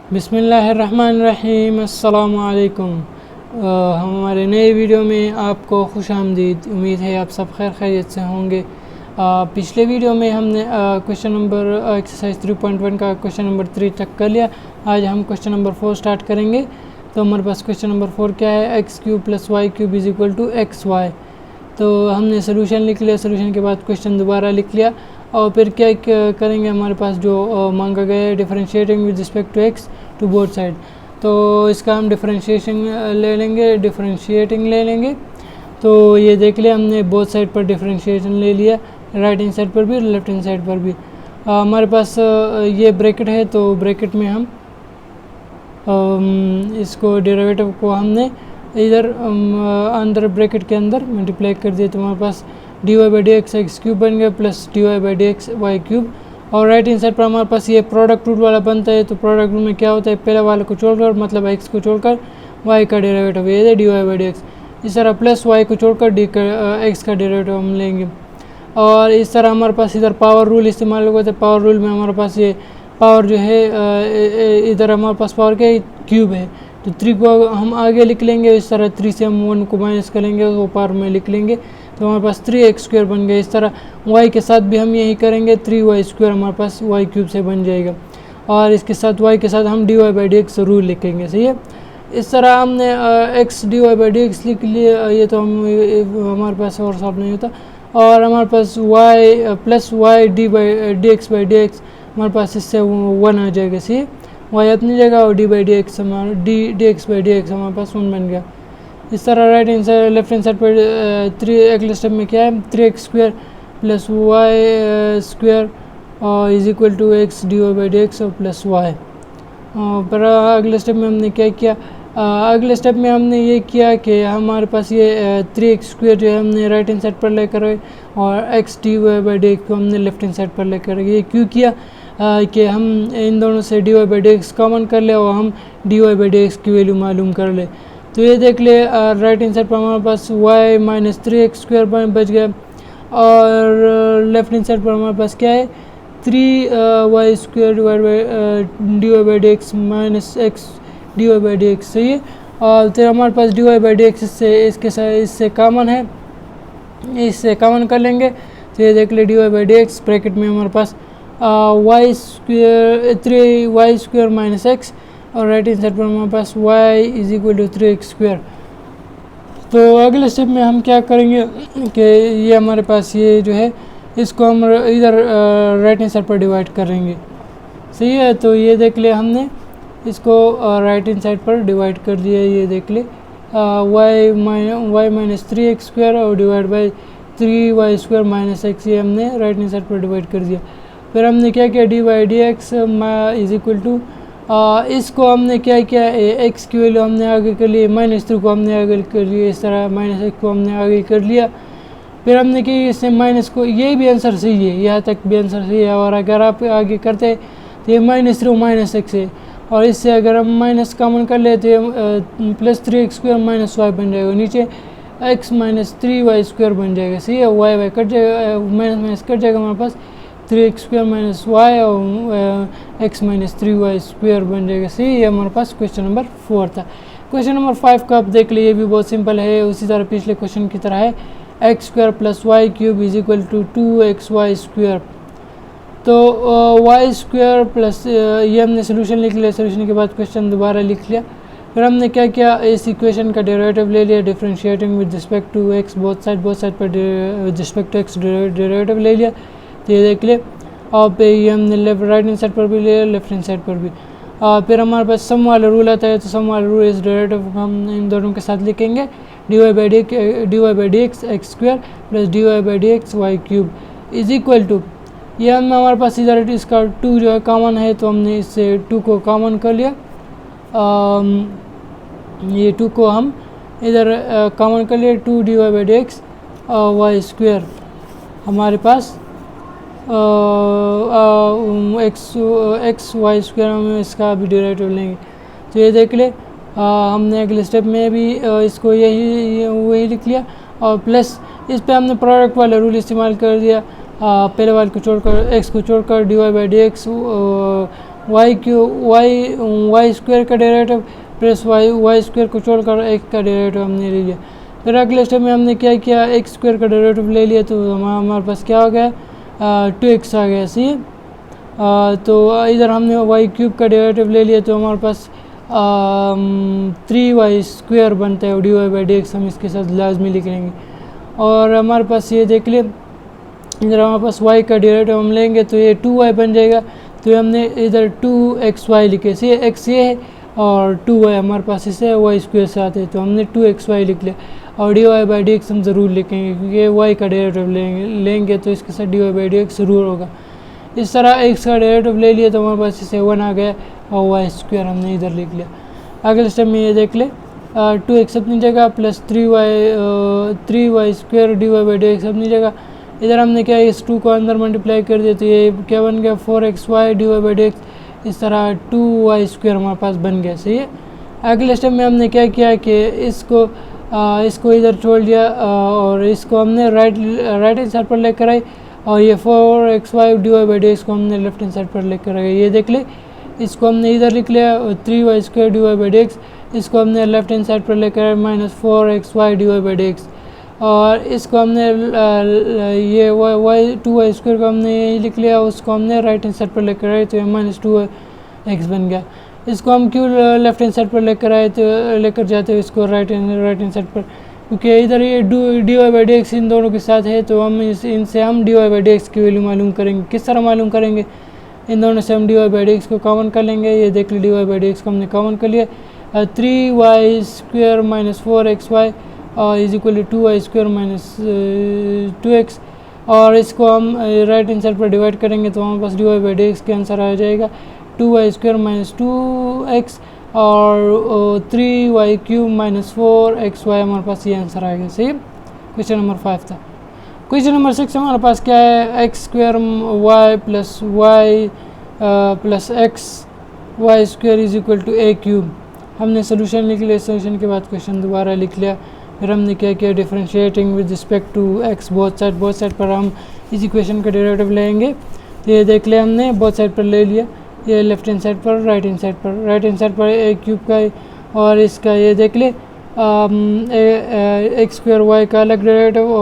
बिस्मिल्लाहिर्रहमानिर्रहीम अस्सलामु अलैकुम। हमारे नए वीडियो में आपको खुश आमदीद। उम्मीद है आप सब खैरियत से होंगे। पिछले वीडियो में हमने क्वेश्चन नंबर एक्सरसाइज 3.1 का क्वेश्चन नंबर 3 तक कर लिया। आज हम क्वेश्चन नंबर 4 स्टार्ट करेंगे। तो हमारे पास क्वेश्चन नंबर 4 क्या है, x cube plus y cube is equal to x y. तो हमने सोल्यूशन लिख लिया, सोल्यूशन के बाद क्वेश्चन दोबारा लिख लिया और फिर क्या करेंगे, हमारे पास जो मांगा गया है differentiating with respect to x to both side, तो इसका हम डिफरेंशिएशन ले लेंगे, डिफरेंशिएटिंग ले लेंगे। तो ये देख लिया हमने बोथ साइड पर डिफरेंशिएशन ले लिया, राइट हैंड साइड पर भी लेफ्ट हैंड साइड पर भी। हमारे पास ये ब्रैकेट है, तो ब्रैकेट में हम इसको डेरिवेटिव को हमने इधर अंदर ब्रैकेट के अंदर मल्टीप्लाई कर दिया, तो हमारे पास d y by d x x cube बन गया plus d y by d x y cube. और राइट हैंड साइड पर हमारे पास ये प्रोडक्ट रूल वाला बनता है, तो प्रोडक्ट रूल में क्या होता है, पहले वाले को छोड़कर मतलब एक्स को छोड़कर वाई का डेरिवेटिव ये है d y by d x. इस तरह प्लस वाई को छोड़कर डी का एक्स का डेरिवेटिव हम लेंगे। और इस तरह हमारे पास इधर पावर रूल इस्तेमाल होगा, तो पावर रूल में हमारे पास ये पावर जो है इधर हमारे पास पावर क्या है, क्यूब है, तो 3 को हम आगे लिख लेंगे। इस तरह 3 से हम 1 को माइनस करेंगे, वो पावर में लिख लेंगे, तो हमारे पास 3x² बन गया। इस तरह y के साथ भी हम यही करेंगे, 3y² हमारे पास y क्यूब से बन जाएगा। और इसके साथ y के साथ हम dy by d x rule लिखेंगे, सही है। इस तरह हमने x dy by d x लिख लिए, ये तो हम हमारे पास और सॉल्व नहीं होता। और हमारे पास y plus y d x by d x हमारे पास इससे 1 आ जाएगा, सही है। y अपनी जगह और डी बाई डी एक्स हमारा d x by d x हमारे पास 1 बन गया। इस तरह right hand side left hand side पर अगले स्टेप में क्या है, 3x² plus y square is equal to x d y by d x और प्लस वाई। पर अगले स्टेप में हमने क्या किया, अगले स्टेप में हमने ये किया कि हमारे पास ये 3x² जो है हमने राइट हैंड साइड पर लेकर आए और x d y by d x को हमने लेफ्ट हैंड साइड पर लेकर आए। ये क्यों किया कि हम इन दोनों से d y by d x common कर ले और हम d y by d x की वैल्यू मालूम कर ले। तो ये देख ले राइट हैंड साइड पर हमारे पास y माइनस 3x² बच गया और लेफ्ट हैंड साइड पर हमारे पास क्या है, 3y² divide by d y by d x minus x d y by d x, सही है। और फिर हमारे पास d y by d x इससे कॉमन है, इससे कॉमन कर लेंगे, तो ये देख ले d y by d x bracket में हमारे पास y² 3y² माइनस एक्स और राइट हैंड साइड पर हमारे पास y is equal to 3x²। तो अगले स्टेप में हम क्या करेंगे कि ये हमारे पास ये जो है इसको हम इधर राइट हैंड साइड पर डिवाइड करेंगे, सही है। तो ये देख ले हमने इसको राइट हैंड साइड पर डिवाइड कर दिया, ये देख ले y माइनस 3x² और divide by 3y² minus x, ये हमने राइट हैंड साइड पर डिवाइड कर दिया। फिर हमने क्या किया, d by d x is equal to इसको हमने क्या किया, एक्स की वैल्यू हमने आगे कर ली, -3 को हमने आगे कर लिया, इस तरह -1 को हमने आगे कर लिया। फिर हमने कि इससे माइनस को, ये भी आंसर सही है, यहाँ तक भी आंसर सही है। और अगर आप आगे करते तो ये -3 माइनस एक्स है, और इससे अगर हम माइनस कॉमन कर ले तो ये प्लस 3x² माइनस वाई बन जाएगा, नीचे x माइनस 3y² बन जाएगा, सही है। वाई कट जाएगा, माइनस कट जाएगा, हमारे पास 3x² माइनस वाई और x माइनस 3y² बन जाएगा, सही। ये हमारे पास क्वेश्चन नंबर 4 था। क्वेश्चन नंबर 5 का आप देख लिए, ये भी बहुत सिंपल है, उसी तरह पिछले क्वेश्चन की तरह है, x² plus y cube is equal to 2xy²। तो y² प्लस ये हमने सोल्यूशन लिख लिया, सोल्यूशन के बाद क्वेश्चन दोबारा लिख लिया। फिर हमने क्या किया, इस इक्वेशन का डेरिवेटिव ले लिया, differentiating with respect to x both side पर with respect to x derivative ले लिया, तो ये देख ले। और फिर ये हमने राइट हैंड साइड पर भी लिया, लेफ्ट हैंड साइड पर भी। फिर हमारे पास सम वाला रूल आता है, तो सम वाला रूल इस डेरिवेटिव को हम इन दोनों के साथ लिखेंगे, d y by d x x² plus d y by d x y cube is equal to, ये हम हमारे पास इधर इसका 2 जो है कॉमन है, तो हमने इससे 2 को कॉमन कर लिया। ये 2 को हम इधर कॉमन कर लिया, 2 d y by d x y² हमारे पास एक्स y² हम इसका भी डेरिवेटिव लेंगे। तो ये देख ले हमने अगले स्टेप में भी इसको वही लिख लिया, और प्लस इस पे हमने प्रोडक्ट वाला रूल इस्तेमाल कर दिया, पहले वाले को छोड़कर एक्स को छोड़कर d y by d x y square का डेरिवेटिव प्लस वाई स्क्वायर को छोड़कर एक्स का डेरिवेटिव हमने ले लिया। फिर अगले स्टेप में हमने क्या किया, एक्स स्क्वायर का डेरिवेटिव ले लिया, तो हमारे पास क्या हो गया, 2x आ गया। सही है। तो इधर हमने वाई क्यूब का डेरिवेटिव ले लिया, तो हमारे पास 3y स्क्वायर बनता है, d y by d x हम इसके साथ लाजमी लिख लेंगे। और हमारे पास ये देख ले, इधर हमारे पास y का डेरिवेटिव हम लेंगे तो ये 2y बन जाएगा। तो हमने इधर 2xy लिखे, से x ये है और 2y हमारे पास इसे y स्क्वायर से आते हैं, तो हमने 2xy लिख लिया। और d y by d x हम ज़रूर लिखेंगे क्योंकि y का डेरिवेटिव लेंगे तो इसके साथ d y by d x ज़रूर होगा। इस तरह x का डेरिवेटिव ले लिया तो हमारे पास इसे 1 आ गया और y स्क्वायर हमने इधर लिख लिया। अगले स्टेप में ये देख ले, 2x अपनी जगह plus 3y square d y by d x अपनी जगह। इधर हमने क्या इस 2 को अंदर मल्टीप्लाई कर दिया, तो ये क्या बन गया, 4xy d y by d x. इस तरह 2y स्क्वायर हमारे पास बन गया। सही है। अगले स्टेप में हमने क्या किया कि इसको इधर छोड़ दिया और इसको हमने राइट हैंड साइड पर लेकर आए, और ये 4xy d y by d x को हमने लेफ्ट हैंड साइड पर लेकर आए। ये देख ले, इसको हमने इधर लिख लिया 3y square d y by d x, इसको हमने लेफ्ट हैंड साइड पर लेकर आए minus 4xy d y by d x, और इसको हमने ये y 2y स्क्वायर को हमने यही लिख लिया, उसको हमने राइट हैंड साइड पर लेकर आए तो ये माइनस 2x बन गया। इसको हम क्यों लेफ्ट हैंड साइड पर लेकर जाते हैं इसको राइट हैंड साइड पर, क्योंकि इधर ये d y by d x इन दोनों के साथ है, तो हम इनसे हम d y by d x की वैल्यू मालूम करेंगे। किस तरह मालूम करेंगे, इन दोनों से हम d y by d x को कॉमन कर लेंगे। ये देख ली, d y by d x को हमने कॉमन कर लिया, 3y square minus 4xy is equal to 2y square minus 2x, और इसको हम राइट हैंड साइड पर डिवाइड करेंगे तो हमारे पास d y by d x के आंसर आ जाएगा 2y स्क्वायर माइनस 2x और 3y क्यूब माइनस 4xy, हमारे पास ये आंसर आ गया। सही। क्वेश्चन नंबर 5 था। क्वेश्चन नंबर 6 हमारे पास क्या है, x square y plus y plus x y square is equal to a cube. हमने सोल्यूशन लिख लिया, सोल्यूशन के बाद क्वेश्चन दोबारा लिख लिया। फिर हमने क्या किया, differentiating with respect to x both side पर हम इस इक्वेशन का डेरिवेटिव लेंगे। तो ये देख लिया हमने, बोथ साइड पर ले लिया, ये लेफ्ट हैंड साइड पर राइट हैंड साइड पर ए क्यूब का और इसका ये देख ले एक्स स्क्वायर वाई का अलग डेरिवेटिव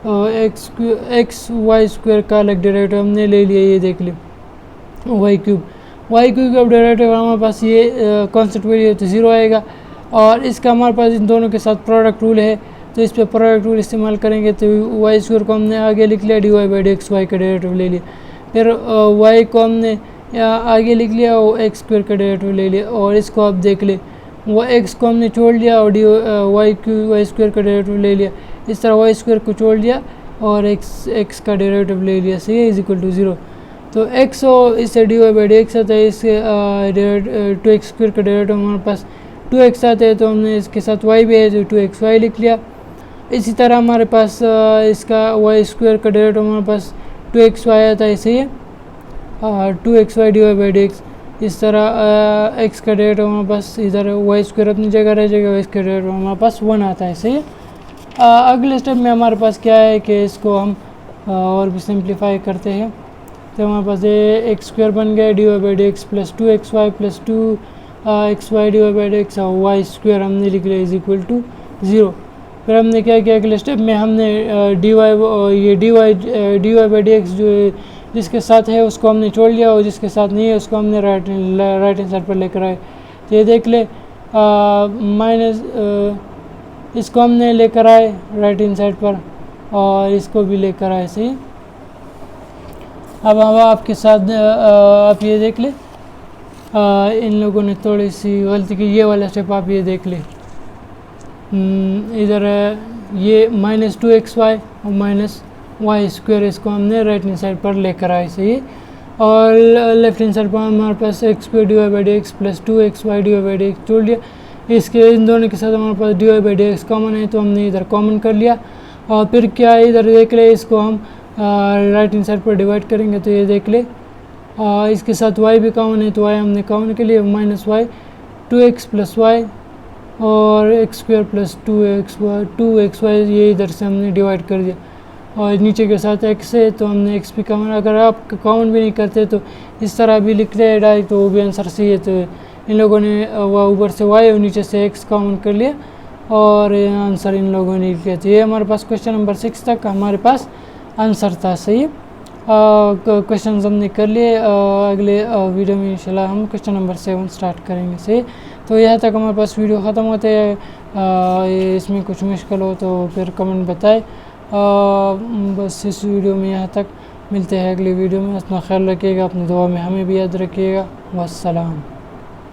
और एक्स वाई स्क्वायर का अलग डेरिवेटिव हमने ले लिया। ये देख ले वाई क्यूब का डेरिवेटिव हमारे पास ये कांस्टेंट वैल्यू तो 0 आएगा, और इसका हमारे पास इन दोनों के साथ प्रोडक्ट रूल है, तो इस पर प्रोडक्ट रूल इस्तेमाल करेंगे तो वाई स्क्वायर को हमने आगे लिख लिया, d y by d x y का डेरिवेटिव ले लिया। फिर वाई को हमने आगे लिख लिया और एक्स स्क्वायर का डेरिवेटिव ले लिया, और इसको आप देख ले वो एक्स को हमने छोड़ लिया और वाई स्क्वायर का डेरिवेटिव ले लिया। इस तरह वाई स्क्वायर को छोड़ लिया और एक्स का डेरिवेटिव ले लिया। सही है, इज इक्वल टू 0। तो एक्स और इससे d y by d x आता है, इसके 2x स्क्वायर का डेरिवेटिव हमारे पास 2x आता है, तो हमने इसके साथ y भी है तो 2xy लिख लिया। इसी तरह हमारे पास इसका y स्क्वायर का डेरिवेटिव हमारे पास 2xy आता है। सही है, 2xy d y by d x. इस तरह x का डेरिवेटिव हमारे पास इधर y स्क्वायर अपनी जगह रह जाएगा, y का डेरिवेटिव हमारे पास 1 आता है। सही है। अगले स्टेप में हमारे पास क्या है कि इसको हम और भी सिंप्लीफाई करते हैं, तो हमारे पास ये एक्स स्क्वायर बन गया d y by d x plus 2xy plus 2xy d y by d x और वाई स्क्वायर हमने लिख लिया इज इक्वल टू 0। फिर हमने क्या किया, अगले स्टेप में हमने d y by d x जो जिसके साथ है उसको हमने छोड़ लिया, और जिसके साथ नहीं है उसको हमने राइट हैंड साइड पर लेकर आए। तो ये देख ले माइनस इसको हमने लेकर आए राइट हैंड साइड पर और इसको भी लेकर आए। सही। अब आपके साथ आप ये देख ले इन लोगों ने थोड़ी सी गलती की, ये वाला स्टेप आप ये देख ले, इधर ये माइनस 2xy और माइनस वाई स्क्वायर इसको हमने राइट हैंड साइड पर लेकर आए। सही। और लेफ्ट हैंड साइड पर हमारे पास x square d y by d x plus 2xy d y by d x छोड़ लिया, इसके इन दोनों के साथ हमारे पास d y by d x common है तो हमने इधर कॉमन कर लिया। और फिर क्या है, इधर देख ले इसको हम राइट हैंड साइड पर डिवाइड करेंगे, तो ये देख ले इसके साथ y भी कॉमन है तो y हमने कॉमन के लिए minus y 2x plus y और एक्स स्क्वायर प्लस 2xy ये इधर से हमने डिवाइड कर दिया। और नीचे के साथ एक्स है तो हमने एक्स भी कॉमन, अगर आप कॉमन भी नहीं करते तो इस तरह भी लिख रहे हैं डायरेक्ट, तो वो भी आंसर सही है। तो इन लोगों ने ऊपर से वाई और नीचे से एक्स कॉमन कर लिया और आंसर इन लोगों ने लिख लिया। तो ये हमारे पास क्वेश्चन नंबर 6 तक हमारे पास आंसर था। सही है, क्वेश्चन हमने कर लिए। अगले वीडियो में इंशाल्लाह हम क्वेश्चन नंबर 7 स्टार्ट करेंगे। सही, तो यहाँ तक हमारे पास वीडियो ख़त्म होते हैं। इसमें कुछ मुश्किल हो तो फिर कमेंट बताएं। बस इस वीडियो में यहाँ तक, मिलते हैं अगली वीडियो में। अपना ख्याल रखिएगा, अपनी दुआ में हमें भी याद रखिएगा। वस्सलाम।